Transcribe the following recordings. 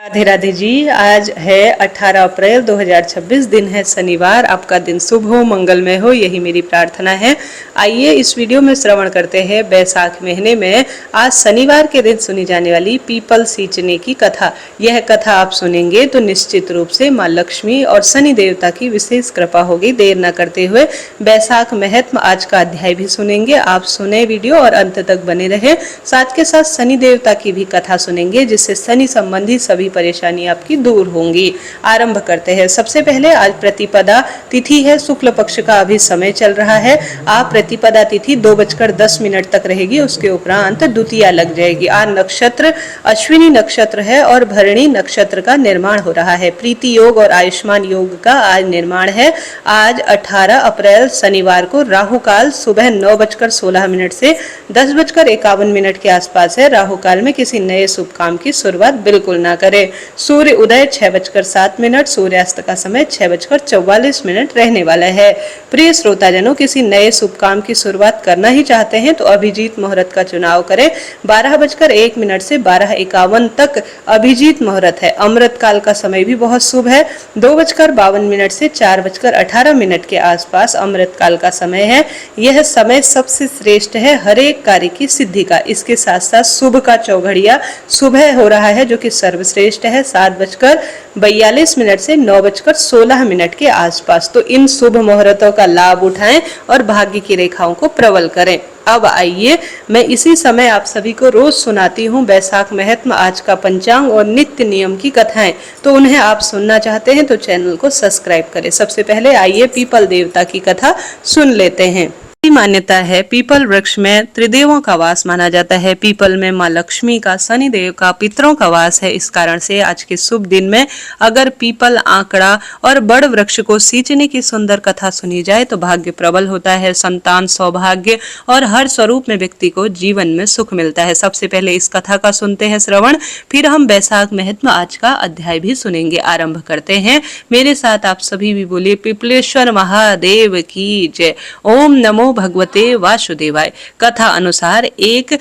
राधे राधे जी। आज है 18 अप्रैल 2026, दिन है शनिवार। आपका दिन शुभ हो, मंगलमय हो, यही मेरी प्रार्थना है। आइए इस वीडियो में श्रवण करते हैं बैसाख महीने में आज शनिवार के दिन सुनी जाने वाली पीपल सींचने की कथा। यह कथा आप सुनेंगे तो निश्चित रूप से माँ लक्ष्मी और शनि देवता की विशेष कृपा होगी। देर न करते हुए बैसाख महत्म आज का अध्याय भी सुनेंगे। आप सुने वीडियो और अंत तक बने रहे। साथ के साथ शनि देवता की भी कथा सुनेंगे, जिससे शनि संबंधी सभी परेशानी आपकी दूर होंगी। आरंभ करते हैं। सबसे पहले आज प्रतिपदा तिथि है, शुक्ल पक्ष का अभी समय चल रहा है। आप प्रतिपदा तिथि 2:10 तक रहेगी, उसके उपरांत द्वितीया लग जाएगी। आज नक्षत्र अश्विनी नक्षत्र है और भरणी नक्षत्र का निर्माण हो रहा है। प्रीति योग और आयुष्मान योग का आज निर्माण है। आज 18 अप्रैल शनिवार को राहु काल सुबह 9:16 से 10:51 के आसपास है। राहु काल में किसी नए शुभ काम की शुरुआत बिल्कुल ना करें। सूर्य उदय 6:07, सूर्यास्त का समय 6:44 रहने वाला है। प्रिय श्रोताजनों, किसी नए शुभ काम की शुरुआत करना ही चाहते हैं तो अभिजीत मुहूर्त का चुनाव करें। 12:01 से 12:51 तक अभिजीत मुहूर्त है। अमृत काल का समय भी बहुत शुभ है। 2:52 से 4:18 के आसपास अमृत काल का समय है। यह समय सबसे श्रेष्ठ है हर एक कार्य की सिद्धि का। इसके साथ साथ शुभ का चौघड़िया सुबह हो रहा है, जो कि सर्वश्रेष्ठ है, 7:42 से 9:16 के आसपास। तो इन शुभ मुहूर्तों का लाभ उठाएं और भाग्य की रेखाओं को प्रबल करें। अब आइए, मैं इसी समय आप सभी को रोज सुनाती हूँ बैसाख महत्म, आज का पंचांग और नित्य नियम की कथाएं। तो उन्हें आप सुनना चाहते हैं तो चैनल को सब्सक्राइब करें। सबसे पहले आइए पीपल देवता की कथा सुन लेते हैं। मान्यता है पीपल वृक्ष में त्रिदेवों का वास माना जाता है। पीपल में माँ लक्ष्मी का, शनि देव का, पितरों का वास है। इस कारण से आज के शुभ दिन में अगर पीपल, आंकड़ा और बड़ वृक्ष को सींचने की सुंदर कथा सुनी जाए तो भाग्य प्रबल होता है। संतान, सौभाग्य और हर स्वरूप में व्यक्ति को जीवन में सुख मिलता है। सबसे पहले इस कथा का सुनते हैं श्रवण, फिर हम बैसाख महत्म आज का अध्याय भी सुनेंगे। आरंभ करते हैं। मेरे साथ आप सभी भी बोलिए पिपलेश्वर महादेव की जय। ओम नमो भगवते वासुदेवाय। कथा अनुसार एक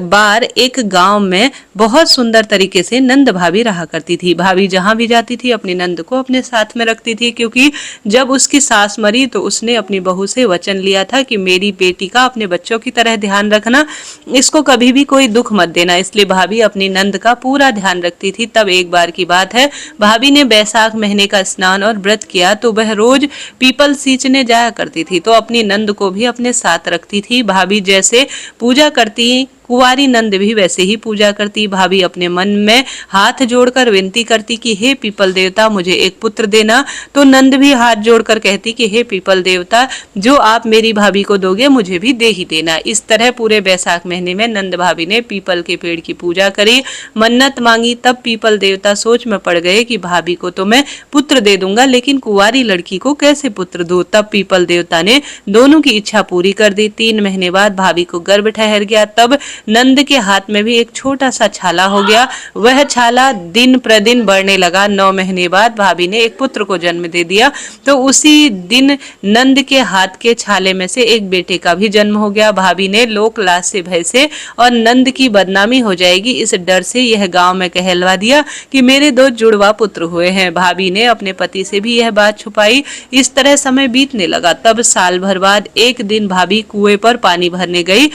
बार एक गांव में बहुत सुंदर तरीके से नंद भाभी रहा करती थी। भाभी जहां भी जाती थी अपनी नंद को अपने साथ में रखती थी, क्योंकि जब उसकी सास मरी तो उसने अपनी बहू से वचन लिया था कि मेरी बेटी का अपने बच्चों की तरह ध्यान रखना, इसको कभी भी कोई दुख मत देना। इसलिए भाभी अपनी नंद का पूरा ध्यान रखती थी। तब एक बार की बात है, भाभी ने बैसाख महीने का स्नान और व्रत किया तो वह रोज पीपल सींचने जाया करती थी। तो अपनी नंद को भी अपने साथ रखती थी। भाभी जैसे पूजा करती, कुंवारी नंद भी वैसे ही पूजा करती। भाभी अपने मन में हाथ जोड़कर विनती करती कि हे पीपल देवता, मुझे एक पुत्र देना। तो नंद भी हाथ जोड़कर कहती कि हे पीपल देवता, जो आप मेरी भाभी को दोगे मुझे भी दे ही देना। इस तरह पूरे बैसाख महीने में नंद भाभी ने पीपल के पेड़ की पूजा करी, मन्नत मांगी। तब पीपल देवता सोच में पड़ गए कि भाभी को तो मैं पुत्र दे दूंगा, लेकिन कुंवारी लड़की को कैसे पुत्र दूं। तब पीपल देवता ने दोनों की इच्छा पूरी कर दी। 3 महीने बाद भाभी को गर्भ ठहर गया। तब नंद के हाथ में भी एक छोटा सा छाला हो गया। वह छाला दिन प्रतिदिन बढ़ने लगा। 9 महीने बाद भाभी ने एक पुत्र को जन्म दे दिया। तो उसी दिन नंद के हाथ के छाले में से एक बेटे का भी जन्म हो गया। भाभी ने लोक लाज से, भय से और नंद की बदनामी हो जाएगी इस डर से यह गांव में कहलवा दिया कि मेरे 2 जुड़वा पुत्र हुए हैं। भाभी ने अपने पति से भी यह बात छुपाई। इस तरह समय बीतने लगा। तब साल भर बाद एक दिन भाभी कुएं पर पानी भरने गई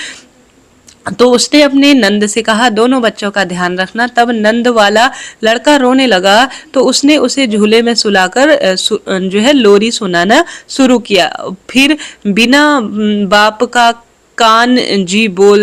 तो उसने अपने नंद से कहा, दोनों बच्चों का ध्यान रखना। तब नंद वाला लड़का रोने लगा तो उसने उसे झूले में सुलाकर जो है लोरी सुनाना शुरू किया। फिर बिना बाप का कान जी बोल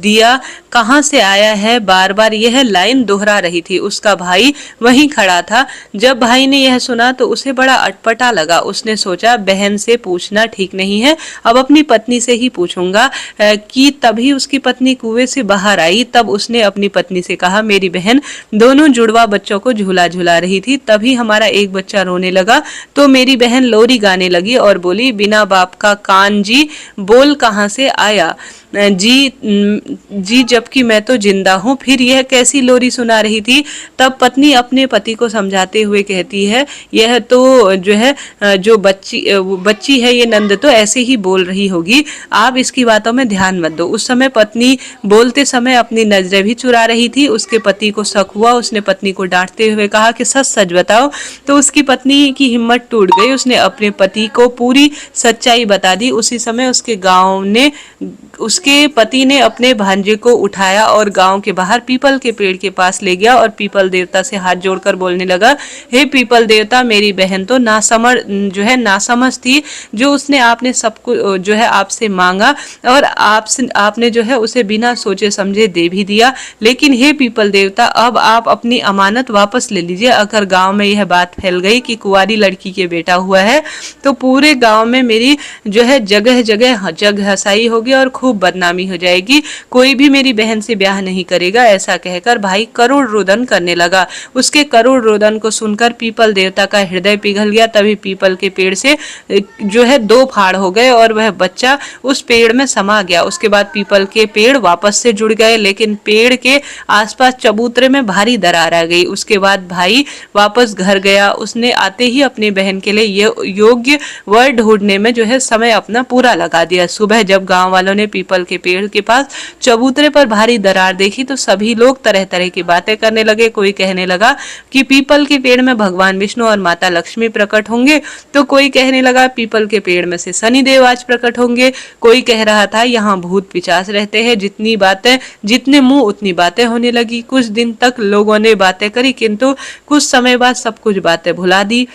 दिया, कहाँ से आया है, बार बार यह लाइन दोहरा रही थी। उसका भाई वहीं खड़ा था। जब भाई ने यह सुना तो उसे बड़ा अटपटा लगा। उसने सोचा बहन से पूछना ठीक नहीं है, अब अपनी पत्नी से ही पूछूंगा। कि तभी उसकी पत्नी कुएं से बाहर आई। तब उसने अपनी पत्नी से कहा, मेरी बहन दोनों जुड़वा बच्चों को झूला झुला रही थी, तभी हमारा एक बच्चा रोने लगा तो मेरी बहन लोरी गाने लगी और बोली, बिना बाप का कान जी बोल कहाँ से कैसे आया जी जबकि मैं तो जिंदा हूँ। फिर यह कैसी लोरी सुना रही थी। तब पत्नी अपने पति को समझाते हुए कहती है, यह तो जो है जो बच्ची है ये नंद तो ऐसे ही बोल रही होगी, आप इसकी बातों में ध्यान मत दो। उस समय पत्नी बोलते समय अपनी नजरें भी चुरा रही थी। उसके पति को शक हुआ। उसने पत्नी को डांटते हुए कहा कि सच सच बताओ। तो उसकी पत्नी की हिम्मत टूट गई। उसने अपने पति को पूरी सच्चाई बता दी। उसी समय उसके पति ने अपने भांजे को उठाया और गांव के बाहर पीपल के पेड़ के पास ले गया और पीपल देवता से हाथ जोड़कर बोलने लगा, हे पीपल देवता, मेरी बहन तो नासमझ थी। जो उसने आपने सब कुछ जो है आपसे मांगा और आपने जो है उसे बिना सोचे समझे दे भी दिया। लेकिन हे पीपल देवता, अब आप अपनी अमानत वापस ले लीजिए। अगर गांव में यह बात फैल गई कि कुंवारी लड़की के बेटा हुआ है तो पूरे गांव में मेरी जो है जगह जगह जग हसाई होगी और खूब बदनामी हो जाएगी। कोई भी मेरी बहन से ब्याह नहीं करेगा। ऐसा कहकर भाई करुण रोदन करने लगा। उसके करुण रोदन को सुनकर पीपल देवता का हृदय पिघल गया। तभी पीपल के पेड़ से जो है दो फाड़ हो गए और वह बच्चा उस पेड़ में समा गया। उसके बाद पीपल के पेड़ वापस से जुड़ गए, लेकिन पेड़ के आसपास चबूतरे में भारी दरार आ गई। उसके बाद भाई वापस घर गया। उसने आते ही अपनी बहन के लिए योग्य वर ढूंढने में जो है समय अपना पूरा लगा दिया। सुबह जब गांव वालों ने पीपल के पेड़ के पास चबूतरे पर भारी दरार देखी तो सभी लोग तरह तरह की बातें करने लगे। कोई कहने लगा कि पीपल के पेड़ में भगवान विष्णु और माता लक्ष्मी प्रकट होंगे, तो कोई कहने लगा पीपल के पेड़ में से शनिदेव आज प्रकट होंगे। कोई कह रहा था यहाँ भूत पिशाच रहते हैं। जितने मुंह उतनी बातें होने लगी। कुछ दिन तक लोगों ने बातें करी, किंतु कुछ समय बाद सब कुछ बातें भुला दी।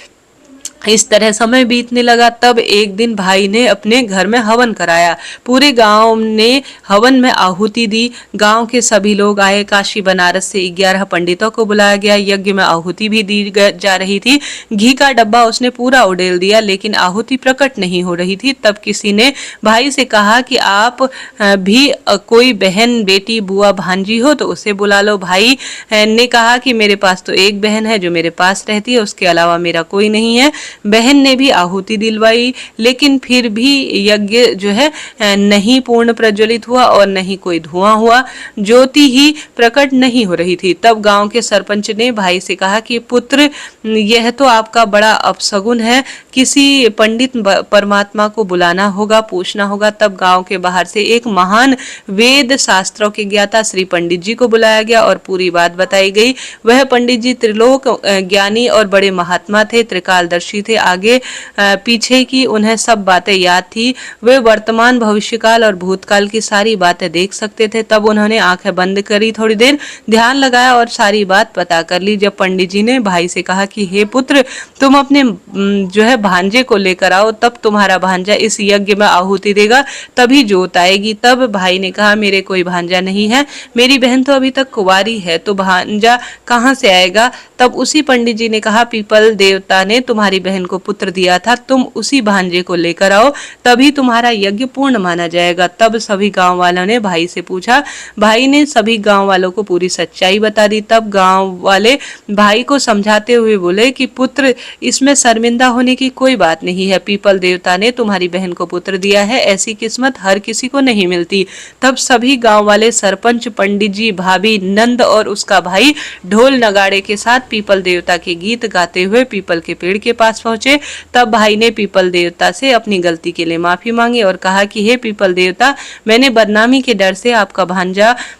इस तरह समय बीतने लगा। तब एक दिन भाई ने अपने घर में हवन कराया। पूरे गांव ने हवन में आहुति दी। गांव के सभी लोग आए। काशी बनारस से 11 पंडितों को बुलाया गया। यज्ञ में आहुति भी दी जा रही थी। घी का डब्बा उसने पूरा उड़ेल दिया, लेकिन आहुति प्रकट नहीं हो रही थी। तब किसी ने भाई से कहा कि आप भी कोई बहन, बेटी, बुआ, भांजी हो तो उसे बुला लो। भाई ने कहा कि मेरे पास तो एक बहन है जो मेरे पास रहती है, उसके अलावा मेरा कोई नहीं है। बहन ने भी आहुति दिलवाई, लेकिन फिर भी यज्ञ जो है नहीं पूर्ण प्रज्वलित हुआ और नहीं कोई धुआं हुआ। ज्योति ही प्रकट नहीं हो रही थी। तब गांव के सरपंच ने भाई से कहा कि पुत्र, यह तो आपका बड़ा अपशगुन है। किसी पंडित परमात्मा को बुलाना होगा, पूछना होगा। तब गांव के बाहर से एक महान वेद शास्त्रों के ज्ञाता श्री पंडित जी को बुलाया गया और पूरी बात बताई गई। वह पंडित जी त्रिलोक ज्ञानी और बड़े महात्मा थे, त्रिकालदर्शी थे। आगे पीछे की उन्हें सब बातें याद थी। वे वर्तमान, भविष्यकाल और भूतकाल की सारी बातें देख सकते थे। तब उन्होंने आंखें बंद करी, थोड़ी देर ध्यान लगाया और सारी बात पता कर ली। जब पंडित जी ने भाई से कहा कि हे पुत्र, तुम अपने जो है भांजे को लेकर आओ, तब तुम्हारा भांजा इस यज्ञ में आहुति देगा, तभी जोत आएगी। तब भाई ने कहा, मेरे कोई भांजा नहीं है, मेरी बहन तो अभी तक कुंवारी है, तो भांजा कहाँ से आएगा। तब उसी पंडित जी ने कहा, पीपल देवता ने तुम्हारी बहन को पुत्र दिया था, तुम उसी भांजे को लेकर आओ, तभी तुम्हारा यज्ञ पूर्ण माना जाएगा। तब सभी गांव वालों ने भाई से पूछा। भाई ने सभी गांव वालों को पूरी सच्चाई बता दी। तब गांव वाले भाई को समझाते हुए बोले कि पुत्र, इसमें शर्मिंदा होने की कोई बात नहीं है। पीपल देवता ने तुम्हारी बहन को पुत्र दिया है, ऐसी किस्मत हर किसी को नहीं मिलती। तब सभी गांव वाले, सरपंच, पंडित जी, भाभी, नंद और उसका भाई ढोल नगाड़े के साथ पीपल देवता के गीत गाते हुए पीपल के पेड़ के पास पहुंचे। तब भाई ने पीपल देवता से अपनी गलती के लिए माफी मांगी और कहा कि हे पीपल देवता, मैंने बदनामी के डर से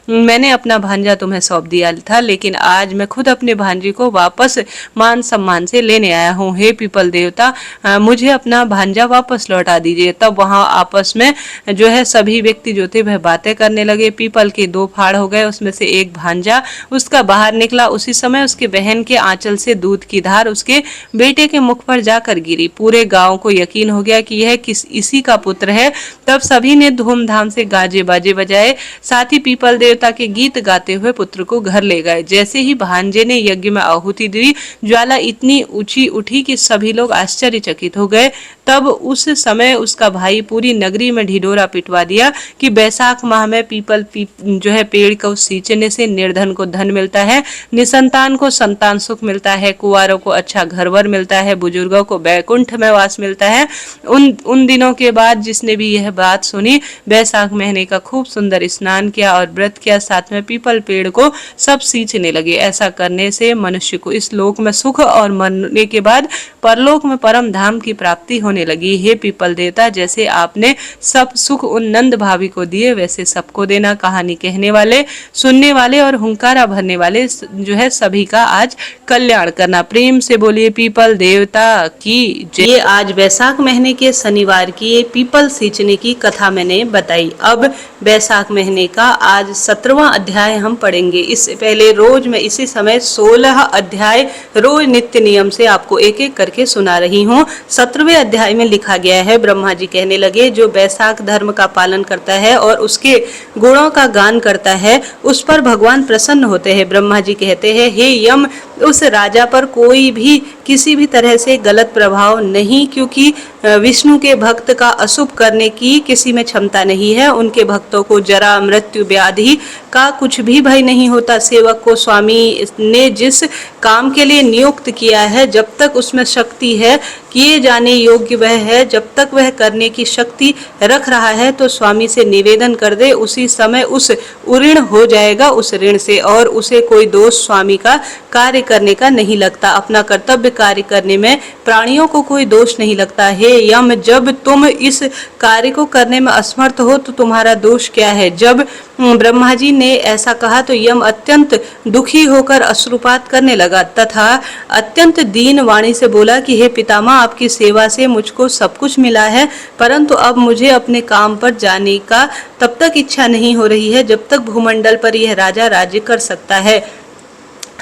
मैंने अपना भांजा तुम्हें सौंप दिया था, लेकिन आज मैं खुद अपने भांजे को वापस मान सम्मान से लेने आया हूँ। हे पीपल देवता, मुझे अपना भांजा वापस लौटा दीजिए। तब वहां आपस में जो है सभी व्यक्ति जो थे वह बातें करने लगे। पीपल के 2 फाड़ हो गए, उसमें से एक भांजा उसका बाहर निकला। उसी समय उसके बहन के आंचल से दूध की धार उसके बेटे के मुख पर जाकर गिरी। पूरे गांव को यकीन हो गया कि यह इसी का पुत्र है। तब सभी ने धूमधाम से गाजे बाजे बजाए, साथ ही पीपल देवता के गीत गाते हुए पुत्र को घर ले गए। जैसे ही भांजे ने यज्ञ में आहुति दी, ज्वाला इतनी ऊंची उठी कि सभी लोग आश्चर्यचकित हो गए। तब उस समय उसका भाई पूरी नगरी में ढिढोरा पिटवा दिया कि बैसाख माह में पीपल जो है पेड़ को सींचने से निर्धन को धन मिलता है, निसंतान को संतान सुख मिलता है, कुंवारों को अच्छा घरवर मिलता है, बुजुर्ग बुजुर्गों को बैकुंठ में वास मिलता है। उन दिनों के बाद जिसने भी यह बात सुनी, बैसाख महीने का खूब सुंदर स्नान किया और व्रत किया, साथ में पीपल पेड़ को सब सींचने लगे। ऐसा करने से मनुष्य को इस लोक में सुख और मरने के बाद परलोक में परम धाम की प्राप्ति होने लगी। हे पीपल देवता, जैसे आपने सब सुख उन नंद भाभी को दिए, वैसे सबको देना। कहानी कहने वाले, सुनने वाले और हुंकारा भरने वाले जो है सभी का आज कल्याण करना। प्रेम से बोलिए पीपल देवता की जय। ये आज बैसाख महीने के शनिवार की ये पीपल सींचने की कथा मैंने बताई। अब बैसाख महीने का आज 17वां अध्याय हम पढ़ेंगे। इससे पहले रोज मैं इसी समय 16 अध्याय रोज नित्य नियम से आपको एक एक करके सुना रही हूँ। 17वें अध्याय में लिखा गया है, ब्रह्मा जी कहने लगे, जो बैसाख धर्म का पालन करता है और उसके गुणों का गान करता है, उस पर भगवान प्रसन्न होते हैं। ब्रह्मा जी कहते हैं, हे यम, उस राजा पर कोई भी किसी भी तरह से गलत प्रभाव नहीं, क्योंकि विष्णु के भक्त का अशुभ करने की किसी में क्षमता नहीं है। उनके भक्तों को जरा, मृत्यु, व्याधि का कुछ भी भय नहीं होता। सेवक को स्वामी ने जिस काम के लिए नियुक्त किया है, जब तक उसमें शक्ति है, किए जाने योग्य वह है, जब तक वह करने की शक्ति रख रहा है, तो स्वामी से निवेदन कर दे, उसी समय उस उऋण हो जाएगा उस ऋण से, और उसे कोई दोष स्वामी का कार्य करने का नहीं लगता। अपना कर्तव्य कार्य करने में प्राणियों को कोई दोष नहीं लगता। हे यम, जब तुम इस कार्य को करने में असमर्थ हो तो तुम्हारा दोष क्या है? जब ब्रह्मा जी ने ऐसा कहा तो यम अत्यंत दुखी होकर अश्रुपात करने लगा तथा अत्यंत दीन वाणी से बोला कि हे पितामह, आपकी सेवा से मुझको सब कुछ मिला है, परंतु अब मुझे अपने काम पर जाने का तब तक इच्छा नहीं हो रही है जब तक भूमंडल पर यह राजा राज्य कर सकता है।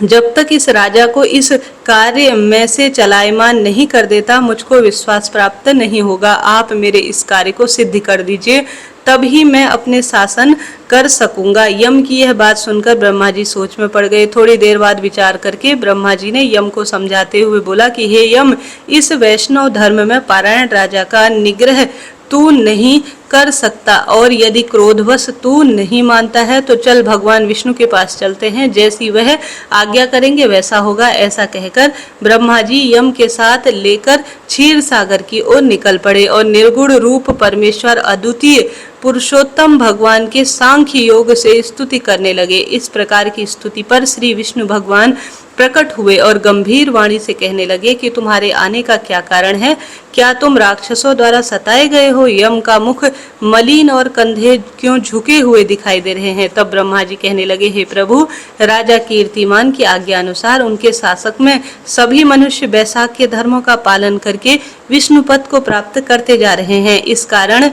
जब तक इस राजा को इस कार्य में से चलायमान नहीं कर देता, मुझको विश्वास प्राप्त नहीं होगा। आप मेरे इस कार्य को सिद्ध कर दीजिए, तभी मैं अपने शासन कर सकूंगा। यम की यह बात सुनकर ब्रह्मा जी सोच में पड़ गए। थोड़ी देर बाद विचार करके ब्रह्मा जी ने यम को समझाते हुए बोला कि हे यम, इस वैष्णव धर्म में पारायण राजा का निग्रह तू नहीं कर सकता, और यदि क्रोधवश तू नहीं मानता है तो चल भगवान विष्णु के पास चलते हैं, जैसी वह आज्ञा करेंगे वैसा होगा। ऐसा कहकर ब्रह्मा जी यम के साथ लेकर क्षीर सागर की ओर निकल पड़े और निर्गुण रूप परमेश्वर अद्वितीय पुरुषोत्तम भगवान के सांख्य योग से स्तुति करने लगे। इस प्रकार की स्तुति पर श्री विष्णु भगवान प्रकट हुए और गंभीर वाणी से कहने लगे कि तुम्हारे आने का क्या कारण है? क्या तुम राक्षसों द्वारा सताए गए हो? यम का मुख मलिन और कंधे क्यों झुके हुए दिखाई दे रहे हैं? तब ब्रह्मा जी कहने लगे, हे प्रभु, राजा कीर्तिमान की आज्ञा अनुसार उनके शासक में सभी मनुष्य बैसाख के धर्मों का पालन करके विष्णु पद को प्राप्त करते जा रहे हैं। इस कारण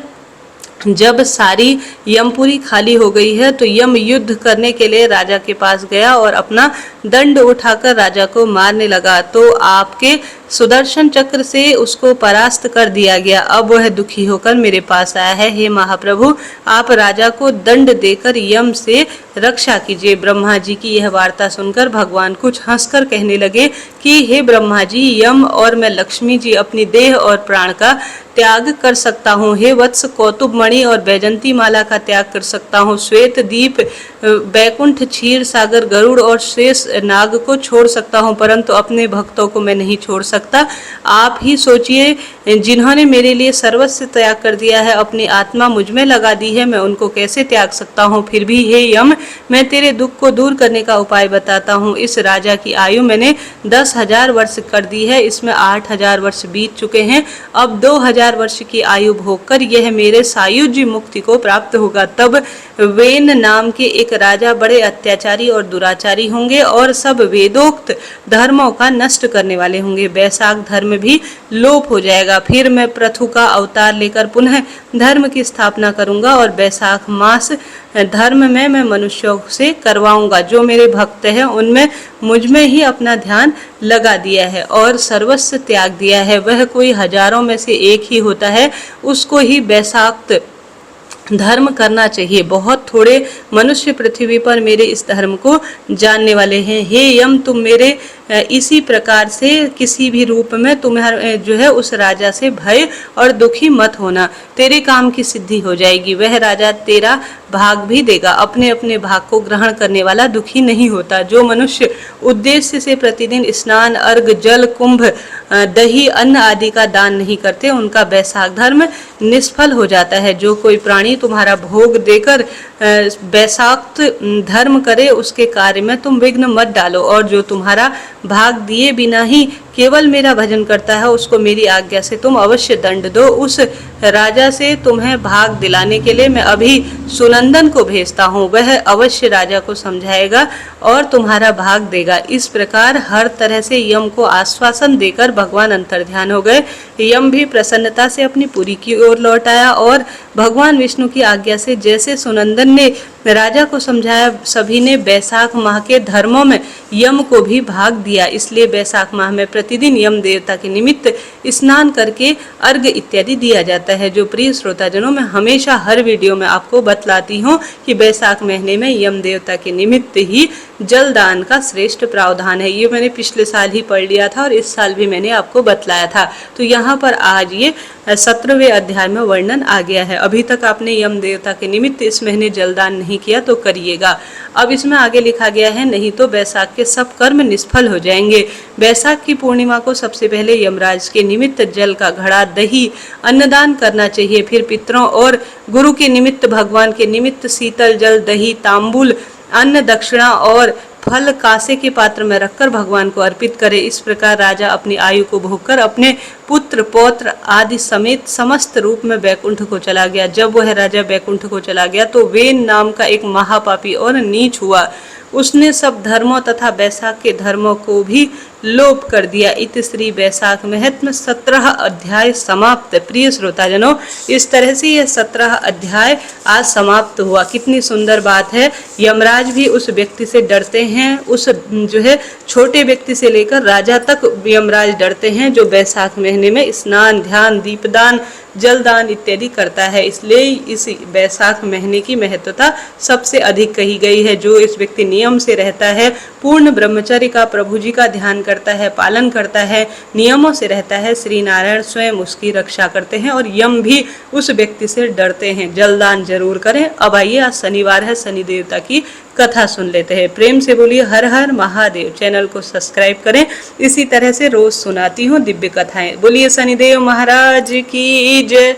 जब सारी यमपुरी खाली हो गई है तो यम युद्ध करने के लिए राजा के पास गया और अपना दंड उठाकर राजा को मारने लगा, तो आपके सुदर्शन चक्र से उसको परास्त कर दिया गया। अब वह दुखी होकर मेरे पास आया है। हे महाप्रभु, आप राजा को दंड देकर यम से रक्षा कीजिए। ब्रह्मा जी की यह वार्ता सुनकर भगवान कुछ हंसकर कहने लगे कि हे ब्रह्मा जी, यम और मैं लक्ष्मी जी अपनी देह और प्राण का त्याग कर सकता हूँ। हे वत्स, कौतुब मणि और बैजंती माला का त्याग कर सकता हूँ। श्वेत दीप, बैकुंठ, क्षीर सागर, गरुड़ और शेष नाग को छोड़ सकता हूँ, परंतु अपने भक्तों को मैं नहीं छोड़ सकता। आप ही सोचिए, जिन्होंने मेरे लिए सर्वस्व त्याग कर दिया है, अपनी आत्मा मुझ में लगा दी है, मैं उनको कैसे त्याग सकता हूँ? फिर भी हे यम, मैं तेरे दुख को दूर करने का उपाय बताता हूँ। इस राजा की आयु मैंने 10,000 वर्ष कर दी है, इसमें 8,000 वर्ष बीत चुके हैं। अब 2,000 वर्ष की आयु भोगकर यह मेरे सायुज्य मुक्ति को प्राप्त होगा। तब वेन नाम के एक राजा बड़े अत्याचारी और दुराचारी होंगे और सब वेदोक्त धर्मों का नष्ट करने वाले होंगे। बैसाख धर्म भी लोप हो जाएगा। फिर मैं पृथु का अवतार लेकर पुनः धर्म की स्थापना करूंगा और बैसाख मास धर्म में मैं मनुष्यों से करवाऊंगा। जो मेरे भक्त हैं उनमें मुझ में ही अपना ध्यान लगा दिया है और सर्वस्व त्याग दिया है। वह कोई हजारों में से एक ही होता है, उसको ही बैसाख धर्म करना चाहिए। बहुत थोड़े मनुष्य पृथ्वी पर मेरे इस धर्म को जानने वाले हैं। हे यम, तुम मेरे इसी प्रकार से किसी भी रूप में तुम्हारे जो है उस राजा से भय और दुखी मत होना, तेरे काम की सिद्धि हो जाएगी। वह राजा तेरा भाग भी देगा। अपने अपने भाग को ग्रहण करने वाला दुखी नहीं होता। जो मनुष्य उद्देश्य से प्रतिदिन स्नान, अर्घ, जल, कुंभ दही अन्न आदि का दान नहीं करते उनका वैशाख धर्म निष्फल हो जाता है। जो कोई प्राणी तुम्हारा भोग देकर वैशाख धर्म करे उसके कार्य में तुम विघ्न मत डालो, और जो तुम्हारा भाग दिए बिना ही केवल मेरा भजन करता है उसको मेरी आज्ञा से तुम अवश्य दंड दो। उस राजा से तुम्हें भाग दिलाने के लिए मैं अभी सुनंदन को भेजता हूँ, वह अवश्य राजा को समझाएगा और तुम्हारा भाग देगा। इस प्रकार हर तरह से यम को आश्वासन देकर भगवान अंतर्ध्यान हो गए। यम भी प्रसन्नता से अपनी पुरी की ओर लौट आया और भगवान विष्णु की आज्ञा से जैसे सुनंदन ने राजा को समझाया, सभी ने बैसाख माह के धर्मों में यम को भी भाग दिया। इसलिए बैसाख माह में प्रतिदिन यम देवता के निमित्त स्नान करके अर्घ्य इत्यादि दिया जाता है। जो प्रिय श्रोताजनों, मैं हमेशा हर वीडियो में आपको बतलाती हूँ कि बैसाख महीने में यम देवता के निमित्त ही जल दान का श्रेष्ठ प्रावधान है। ये मैंने पिछले साल ही पढ़ लिया था और इस साल भी मैंने आपको बतलाया था। तो यहाँ पर आज ये 17वें अध्याय में वर्णन आ गया है। अभी तक आपने यम देवता के निमित्त इस महीने जलदान नहीं किया तो करिएगा। अब इसमें आगे लिखा गया है, नहीं तो बैसाख के सब कर्म निष्फल हो जाएंगे। बैसाख की पूर्णिमा को सबसे पहले यमराज के निमित्त जल का घड़ा, दही, अन्नदान करना चाहिए। फिर पितरों और गुरु के निमित्त, भगवान के निमित्त शीतल जल, दही, तांबूल, अन्न, दक्षिणा और फल कासे के पात्र में रखकर भगवान को अर्पित करे। इस प्रकार राजा अपनी आयु को भोगकर अपने पुत्र पौत्र आदि समेत समस्त रूप में बैकुंठ को चला गया। जब वह राजा बैकुंठ को चला गया तो वेन नाम का एक महापापी और नीच हुआ। उसने सब धर्मों तथा बैसाख के धर्मों को भी लोप कर दिया। इत श्री बैसाख महत्म 17 अध्याय समाप्त। प्रिय श्रोताजनों, इस तरह से यह 17 अध्याय आज समाप्त हुआ। कितनी सुंदर बात है। यमराज भी उस व्यक्ति से डरते हैं, उस जो है छोटे व्यक्ति से लेकर राजा तक यमराज डरते हैं जो बैसाख महीने में स्नान, ध्यान, दीपदान, जलदान इत्यादि करता है। इसलिए इस बैसाख महीने की महत्वता सबसे अधिक कही गई है। जो इस व्यक्ति नियम से रहता है, पूर्ण ब्रह्मचर्य का, प्रभु जी का ध्यान करता है, पालन करता है, नियमों से रहता है, श्री नारायण स्वयं उसकी रक्षा करते हैं और यम भी उस व्यक्ति से डरते हैं। जलदान जरूर करें। अब आइए, आज शनिवार है, शनि देवता की कथा सुन लेते हैं। प्रेम से बोलिए हर हर महादेव। चैनल को सब्सक्राइब करें, इसी तरह से रोज सुनाती हूँ दिव्य कथाएं। बोलिए शनिदेव महाराज की जय।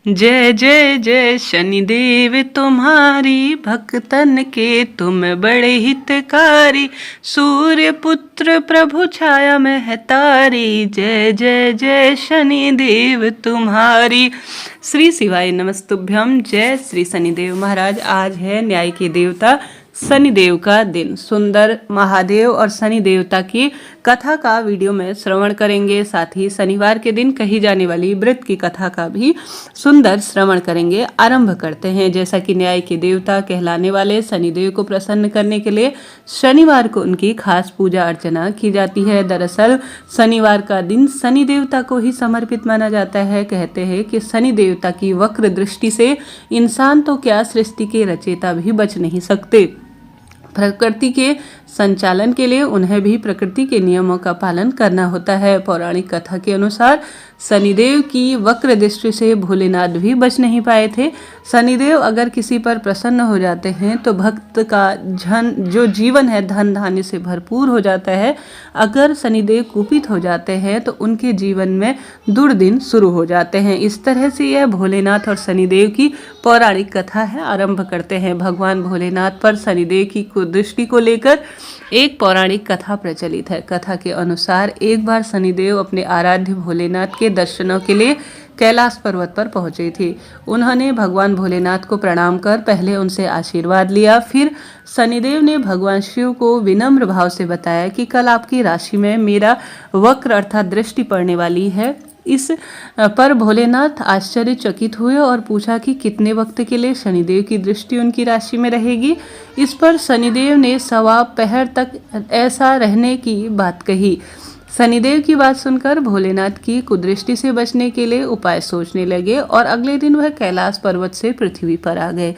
जय जय जय शनिदेव तुम्हारी, भक्तन के तुम बड़े हितकारी, सूर्य पुत्र प्रभु छाया में है तारी। जय जय जय शनिदेव तुम्हारी। श्री शिवाय नमस्तुभ्यम। जय श्री शनिदेव महाराज। आज है न्याय के देवता शनिदेव का दिन। सुंदर महादेव और शनि देवता की कथा का वीडियो में श्रवण करेंगे। साथ ही शनिवार के दिन कही जाने वाली व्रत की कथा का भी सुंदर श्रवण करेंगे। आरंभ करते हैं। जैसा कि न्याय के देवता कहलाने वाले शनिदेव को प्रसन्न करने के लिए शनिवार को उनकी खास पूजा अर्चना की जाती है। दरअसल शनिवार का दिन शनि देवता को ही समर्पित माना जाता है। कहते हैं कि शनि देवता की वक्र दृष्टि से इंसान तो क्या, सृष्टि के रचयिता भी बच नहीं सकते। प्रकृति के संचालन के लिए उन्हें भी प्रकृति के नियमों का पालन करना होता है। पौराणिक कथा के अनुसार शनिदेव की वक्र दृष्टि से भोलेनाथ भी बच नहीं पाए थे। शनिदेव अगर किसी पर प्रसन्न हो जाते हैं तो भक्त का जो जीवन है धन धान्य से भरपूर हो जाता है। अगर शनिदेव कुपित हो जाते हैं तो उनके जीवन में दुर्दिन शुरू हो जाते हैं। इस तरह से यह भोलेनाथ और शनिदेव की पौराणिक कथा है। आरंभ करते हैं। भगवान भोलेनाथ पर शनिदेव की कुदृष्टि को लेकर एक पौराणिक कथा प्रचलित है। कथा के अनुसार एक बार शनिदेव अपने आराध्य भोलेनाथ के दर्शनों के लिए कैलाश पर्वत पर पहुंचे थे। उन्होंने भगवान भोलेनाथ को प्रणाम कर पहले उनसे आशीर्वाद लिया। फिर शनिदेव ने भगवान शिव को विनम्र भाव से बताया कि कल आपकी राशि में मेरा वक्र अर्थात दृष्टि पड़ने वाली है। इस पर भोलेनाथ आश्चर्यचकित हुए और पूछा कि कितने वक्त के लिए शनिदेव की दृष्टि उनकी राशि में रहेगी। इस पर शनिदेव ने 1.25 पहर तक ऐसा रहने की बात कही। शनिदेव की बात सुनकर भोलेनाथ की कुदृष्टि से बचने के लिए उपाय सोचने लगे और अगले दिन वह कैलाश पर्वत से पृथ्वी पर आ गए।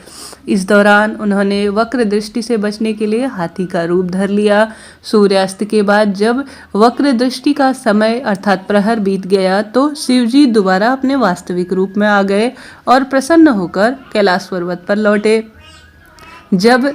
इस दौरान उन्होंने वक्र दृष्टि से बचने के लिए हाथी का रूप धर लिया। सूर्यास्त के बाद जब वक्र दृष्टि का समय अर्थात प्रहर बीत गया तो शिवजी दोबारा अपने वास्तविक रूप में आ गए और प्रसन्न होकर कैलाश पर्वत पर लौटे। जब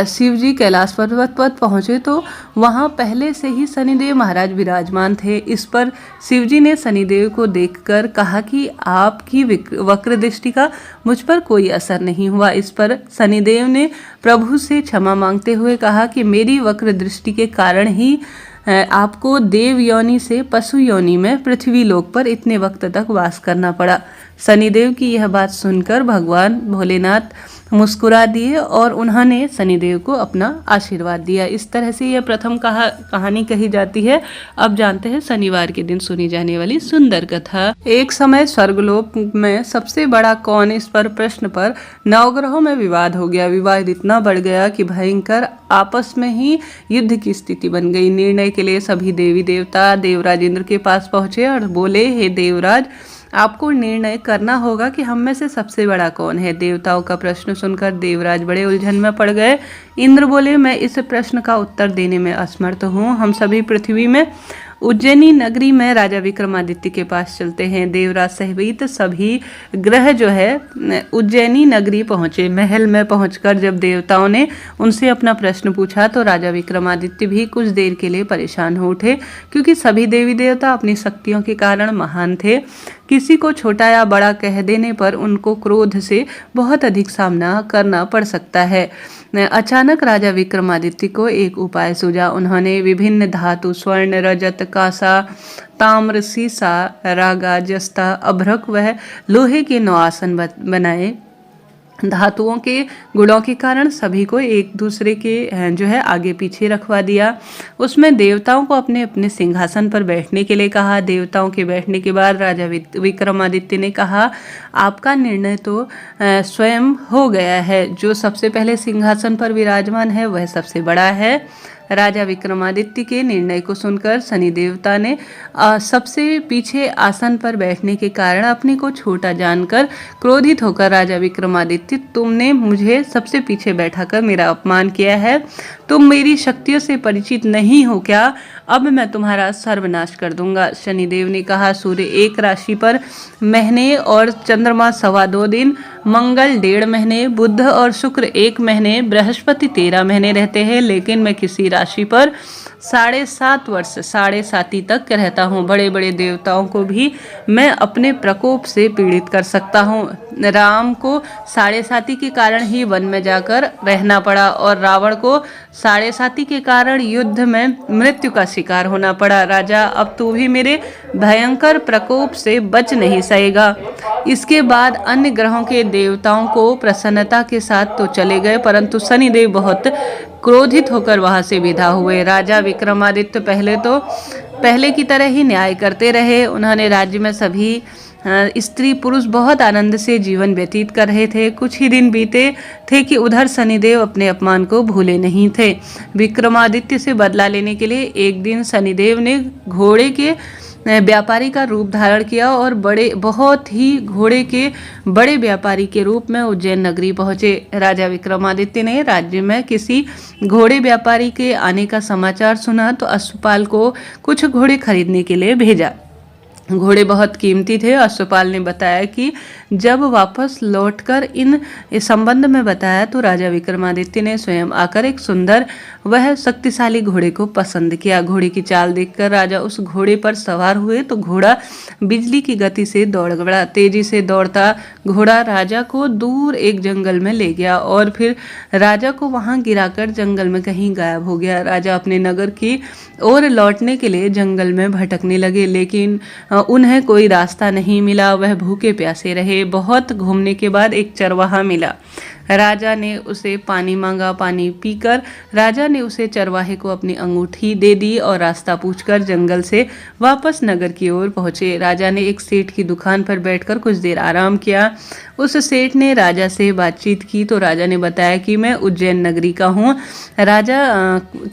शिव जी कैलाश पर्वत पर पहुँचे तो वहाँ पहले से ही शनिदेव महाराज विराजमान थे। इस पर शिव जी ने शनिदेव को देखकर कहा कि आपकी वक्र दृष्टि का मुझ पर कोई असर नहीं हुआ। इस पर शनिदेव ने प्रभु से क्षमा मांगते हुए कहा कि मेरी वक्र दृष्टि के कारण ही आपको देव योनि से पशु योनि में पृथ्वी लोक पर इतने वक्त तक वास करना पड़ा। शनिदेव की यह बात सुनकर भगवान भोलेनाथ मुस्कुरा दिए और उन्होंने शनिदेव को अपना आशीर्वाद दिया। इस तरह से यह प्रथम कहानी कही जाती है। अब जानते हैं शनिवार के दिन सुनी जाने वाली सुंदर कथा। एक समय स्वर्गलोक में सबसे बड़ा कौन, इस पर प्रश्न पर नवग्रहों में विवाद हो गया। विवाद इतना बढ़ गया कि भयंकर आपस में ही युद्ध की स्थिति बन गई। निर्णय के लिए सभी देवी देवता देवराज इंद्र के पास पहुंचे और बोले, हे देवराज, आपको निर्णय करना होगा कि हम में से सबसे बड़ा कौन है। देवताओं का प्रश्न सुनकर देवराज बड़े उलझन में पड़ गए। इंद्र बोले, मैं इस प्रश्न का उत्तर देने में असमर्थ हूँ। हम सभी पृथ्वी में उज्जैनी नगरी में राजा विक्रमादित्य के पास चलते हैं। देवराज सहित सभी ग्रह जो है उज्जैनी नगरी पहुंचे। महल में पहुंचकर जब देवताओं ने उनसे अपना प्रश्न पूछा तो राजा विक्रमादित्य भी कुछ देर के लिए परेशान हो उठे, क्योंकि सभी देवी देवता अपनी शक्तियों के कारण महान थे। किसी को छोटा या बड़ा कह देने पर उनको क्रोध से बहुत अधिक सामना करना पड़ सकता है। अचानक राजा विक्रमादित्य को एक उपाय सूझा। उन्होंने विभिन्न धातु स्वर्ण, रजत, कांसा, ताम्र, सीसा, रागा, जस्ता, अभ्रक व लोहे के 9 आसन बनाए। धातुओं के गुणों के कारण सभी को एक दूसरे के जो है आगे पीछे रखवा दिया। उसमें देवताओं को अपने अपने सिंहासन पर बैठने के लिए कहा। देवताओं के बैठने के बाद राजा विक्रमादित्य ने कहा, आपका निर्णय तो स्वयं हो गया है। जो सबसे पहले सिंहासन पर विराजमान है वह सबसे बड़ा है। राजा विक्रमादित्य के निर्णय को सुनकर शनि देवता ने सबसे पीछे आसन पर बैठने के कारण अपने को छोटा जानकर क्रोधित होकर, राजा विक्रमादित्य, तुमने मुझे सबसे पीछे बैठाकर मेरा अपमान किया है। तुम मेरी शक्तियों से परिचित नहीं हो क्या? अब मैं तुम्हारा सर्वनाश कर दूंगा। शनिदेव ने कहा, सूर्य एक राशि पर महीने और चंद्रमा 2.25 दिन, मंगल 1.5 महीने, बुध और शुक्र 1 महीने, बृहस्पति 13 महीने रहते हैं, लेकिन मैं किसी राशि पर 7.5 वर्ष 7.5 तक रहता हूँ। बड़े बड़े देवताओं को भी मैं अपने प्रकोप से पीड़ित कर सकता हूँ। राम को 7.5 के कारण ही वन में जाकर रहना पड़ा और रावण को 7.5 के कारण युद्ध में मृत्यु का शिकार होना पड़ा। राजा, अब तू भी मेरे भयंकर प्रकोप से बच नहीं सकेगा। इसके बाद अन्य ग्रहों के देवताओं को प्रसन्नता के साथ तो चले गए, परंतु शनिदेव बहुत क्रोधित होकर वहां से विदा हुए। राजा विक्रमादित्य पहले की तरह ही न्याय करते रहे। उन्होंने राज्य में सभी स्त्री पुरुष बहुत आनंद से जीवन व्यतीत कर रहे थे। कुछ ही दिन बीते थे कि उधर शनिदेव अपने अपमान को भूले नहीं थे। विक्रमादित्य से बदला लेने के लिए एक दिन शनिदेव ने घोड़े के व्यापारी का रूप धारण किया और बहुत ही घोड़े के बड़े व्यापारी के रूप में उज्जैन नगरी पहुंचे। राजा विक्रमादित्य ने राज्य में किसी घोड़े व्यापारी के आने का समाचार सुना तो अश्वपाल को कुछ घोड़े खरीदने के लिए भेजा। घोड़े बहुत कीमती थे। अश्वपाल ने बताया कि जब वापस लौटकर इन संबंध में बताया तो राजा विक्रमादित्य ने स्वयं आकर एक सुंदर वह शक्तिशाली घोड़े को पसंद किया। घोड़े की चाल देखकर राजा उस घोड़े पर सवार हुए तो घोड़ा बिजली की गति से दौड़ गया। तेजी से दौड़ता घोड़ा राजा को दूर एक जंगल में ले गया और फिर राजा को वहां गिराकर जंगल में कहीं गायब हो गया। राजा अपने नगर की ओर लौटने के लिए जंगल में भटकने लगे, लेकिन उन्हें कोई रास्ता नहीं मिला। वह भूखे प्यासे रहे। बहुत घूमने के बाद एक चरवाहा मिला। राजा ने उसे पानी मांगा। पानी पीकर राजा ने उसे चरवाहे को अपनी अंगूठी दे दी और रास्ता पूछकर जंगल से वापस नगर की ओर पहुंचे। राजा ने एक सेठ की दुकान पर बैठकर कुछ देर आराम किया। उस सेठ ने राजा से बातचीत की तो राजा ने बताया कि मैं उज्जैन नगरी का हूँ। राजा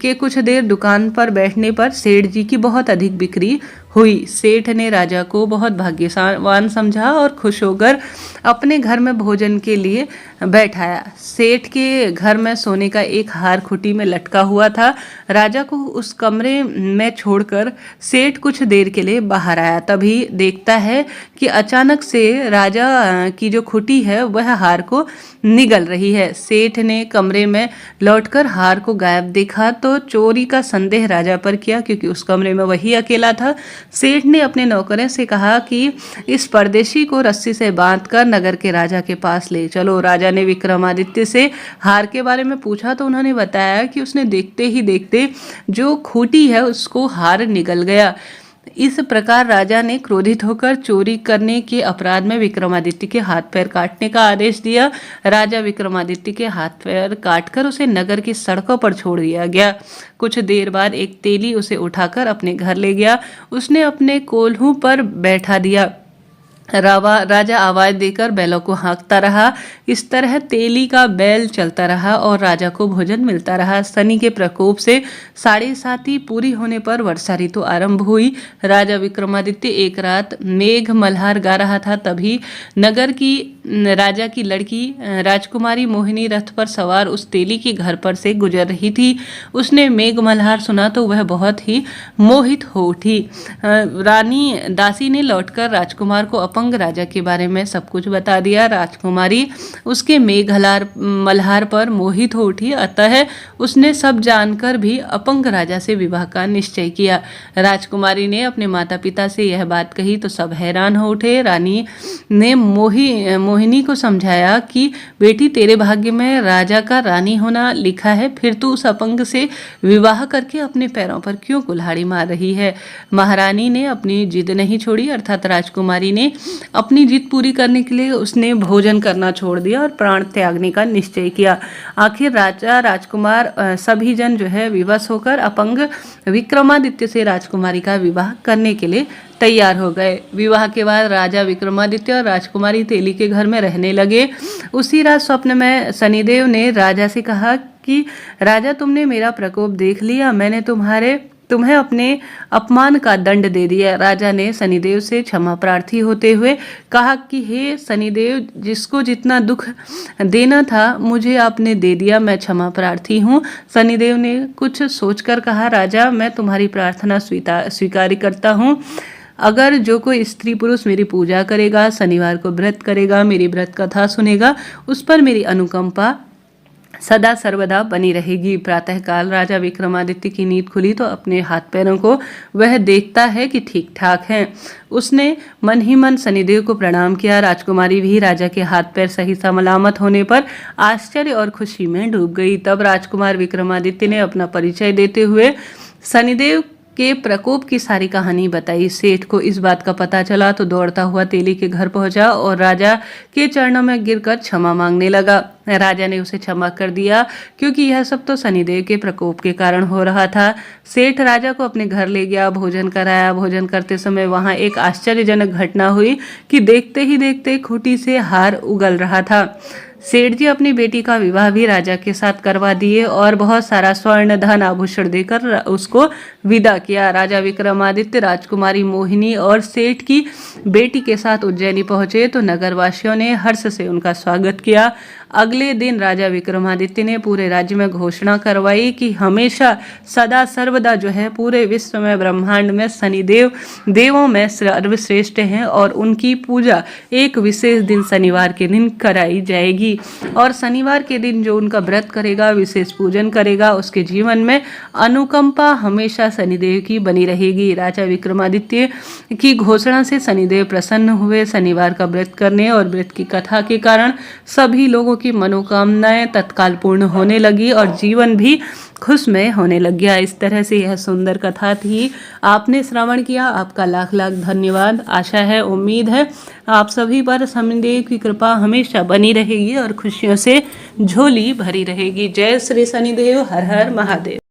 के कुछ देर दुकान पर बैठने पर सेठ जी की बहुत अधिक बिक्री हुई। सेठ ने राजा को बहुत भाग्यवान समझा और खुश होकर अपने घर में भोजन के लिए बैठाया। सेठ के घर में सोने का एक हार खूंटी में लटका हुआ था। राजा को उस कमरे में छोड़कर सेठ कुछ देर के लिए बाहर आया। तभी देखता है कि अचानक से राजा की जो खुटी है वह हार को निगल रही है। सेठ ने कमरे में लौटकर हार को गायब देखा तो चोरी का संदेह राजा पर किया, क्योंकि उस कमरे में वही अकेला था। सेठ ने अपने नौकरों से कहा कि इस परदेशी को रस्सी से बांधकर नगर के राजा के पास ले चलो। राजा ने विक्रमादित्य से हार के बारे में पूछा तो उन्होंने बताया कि उसने देखते ही देखते जो खूटी है उसको हार निगल गया। इस प्रकार राजा ने क्रोधित होकर चोरी करने के अपराध में विक्रमादित्य के हाथ पैर काटने का आदेश दिया। राजा विक्रमादित्य के हाथ पैर काटकर उसे नगर की सड़कों पर छोड़ दिया गया। कुछ देर बाद एक तेली उसे उठाकर अपने घर ले गया। उसने अपने कोल्हू पर बैठा दिया। राजा आवाज देकर बैलों को हाँकता रहा। इस तरह तेली का बैल चलता रहा और राजा को भोजन मिलता रहा। शनि के प्रकोप से 7:30 पूरी होने पर वर्षा ऋतु आरंभ हुई। राजा विक्रमादित्य एक रात मेघ मल्हार गा रहा था, तभी नगर की राजा की लड़की राजकुमारी मोहिनी रथ पर सवार उस तेली के घर पर से गुजर रही थी। उसने मेघ मल्हार सुना तो वह बहुत ही मोहित हो उठी। रानी दासी ने लौटकर राजकुमार को अपंग राजा के बारे में सब कुछ बता दिया। राजकुमारी उसके मेघ मल्हार पर मोहित हो उठी, अतः उसने सब जानकर भी अपंग राजा से विवाह का निश्चय किया। राजकुमारी ने अपने माता पिता से यह बात कही तो सब हैरान हो उठे। रानी ने मोहिनी को समझाया कि बेटी, तेरे भाग्य में राजा का रानी होना लिखा है, फिर तू उस अपंग से विवाह करके अपने पैरों पर क्यों कुल्हाड़ी मार रही है। महारानी ने अपनी जिद नहीं छोड़ी, अर्थात राजकुमारी ने अपनी जिद पूरी करने के लिए उसने भोजन करना छोड़ दिया और प्राण त्यागने का निश्चय किया। आखिर राजा राजकुमार सभी जन जो है विवश होकर अपंग विक्रमादित्य से राजकुमारी का विवाह करने के लिए तैयार हो गए। विवाह के बाद राजा विक्रमादित्य और राजकुमारी तेली के घर में रहने लगे। उसी रात स्वप्न में शनिदेव ने राजा से कहा कि राजा, तुमने मेरा प्रकोप देख लिया, मैंने तुम्हें अपने अपमान का दंड दे दिया। राजा ने शनिदेव से क्षमा प्रार्थी होते हुए कहा कि हे शनिदेव, जिसको जितना दुख देना था मुझे आपने दे दिया, मैं क्षमा प्रार्थी हूँ। शनिदेव ने कुछ सोचकर कहा, राजा, मैं तुम्हारी प्रार्थना स्वीकार करता हूँ। अगर जो कोई स्त्री पुरुष मेरी पूजा करेगा, शनिवार को व्रत करेगा, मेरी व्रत कथा सुनेगा, उस पर मेरी अनुकंपा सदा सर्वदा बनी रहेगी। प्रातःकाल राजा विक्रमादित्य की नींद खुली तो अपने हाथ पैरों को वह देखता है कि ठीक ठाक हैं। उसने मन ही मन शनिदेव को प्रणाम किया। राजकुमारी भी राजा के हाथ पैर सही सलामत होने पर आश्चर्य और खुशी में डूब गई। तब राजकुमार विक्रमादित्य ने अपना परिचय देते हुए शनिदेव के प्रकोप की सारी कहानी बताई। सेठ को इस बात का पता चला तो दौड़ता हुआ तेली के घर पहुंचा और राजा के चरणों में गिरकर क्षमा मांगने लगा। राजा ने उसे क्षमा कर दिया, क्योंकि यह सब तो शनिदेव के प्रकोप के कारण हो रहा था। सेठ राजा को अपने घर ले गया, भोजन कराया। भोजन करते समय वहां एक आश्चर्यजनक घटना हुई कि देखते ही देखते खूंटी से हार उगल रहा था। सेठ जी अपनी बेटी का विवाह भी राजा के साथ करवा दिए और बहुत सारा स्वर्ण धन आभूषण देकर उसको विदा किया। राजा विक्रमादित्य राजकुमारी मोहिनी और सेठ की बेटी के साथ उज्जैनी पहुंचे तो नगरवासियों ने हर्ष से उनका स्वागत किया। अगले दिन राजा विक्रमादित्य ने पूरे राज्य में घोषणा करवाई कि हमेशा सदा सर्वदा जो है पूरे विश्व में ब्रह्मांड में शनिदेव देवों में सर्वश्रेष्ठ हैं और उनकी पूजा एक विशेष दिन शनिवार के दिन कराई जाएगी। और शनिवार के दिन जो उनका व्रत करेगा, विशेष पूजन करेगा, उसके जीवन में अनुकंपा हमेशा शनिदेव की बनी रहेगी। राजा विक्रमादित्य की घोषणा से शनिदेव प्रसन्न हुए। शनिवार का व्रत करने और व्रत की कथा के कारण सभी लोगों की मनोकामनाएं तत्काल पूर्ण होने लगी और जीवन भी खुशमय होने लग गया। इस तरह से यह सुंदर कथा थी। आपने श्रवण किया, आपका लाख लाख धन्यवाद। आशा है, उम्मीद है आप सभी पर शनिदेव की कृपा हमेशा बनी रहेगी और खुशियों से झोली भरी रहेगी। जय श्री शनिदेव, हर हर महादेव।